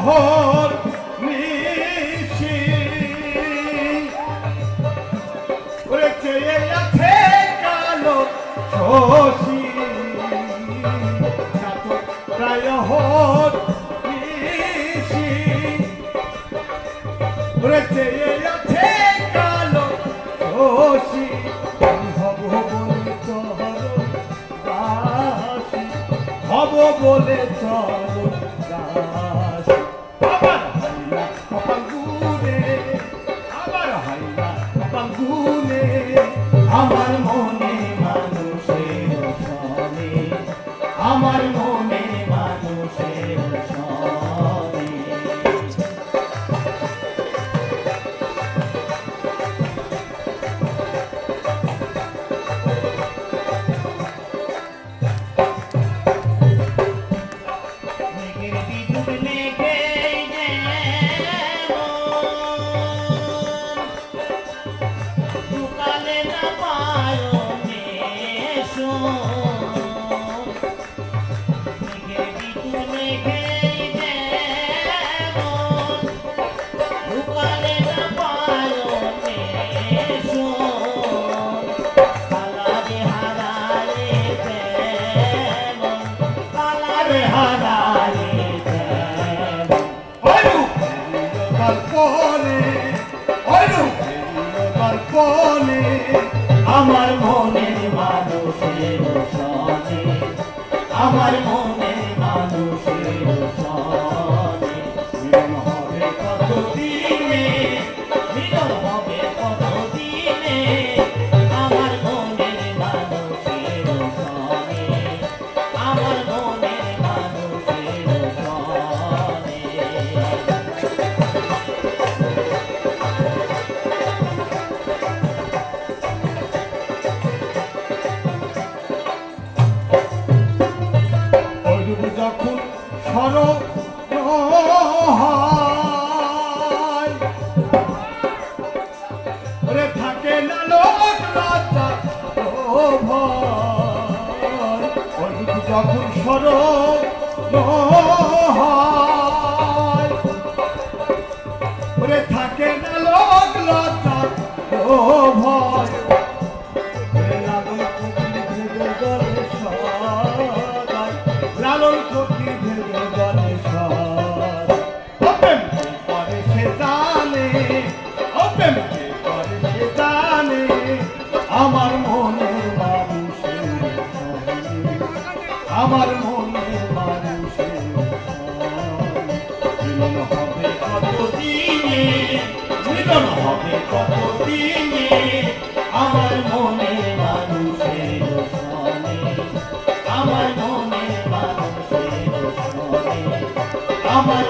হর নিশি ওরে চেয়ে আছে কালো শশী প্রায় হর নিশি ওরে চেয়ে আছে কালো শশী হব বলে চরণ দাসী হব বলে চরণ দাসী আমার মনে মানুষের সনে আমার মনে মানুষের সনে মেঘের বিদ্যুৎ মেঘে আমার মনের মানুষের সনে আমার মনের মানুষের সনে মিলন হবে কতদিনে মিলন হবে কতদিনে আমার মনের মানুষের সনে আমার মনের মানুষের সনে যখন সরব ওরে থাকে না লোক লজ্জা ও ভয় যখন সরব ওরে থাকে না লোক লজ্জা ও ভয় লালন কোটি ভেবে বলে সর ওপেন করে সে জানে ওপেন করে সে জানে আমার মনের মানুষের আমার মনের মানুষের মিলন হবে কতদিনে মিলন হবে কতদিনে আমার মনের মানুষের সনে আমার মনের মানুষের সনে আমার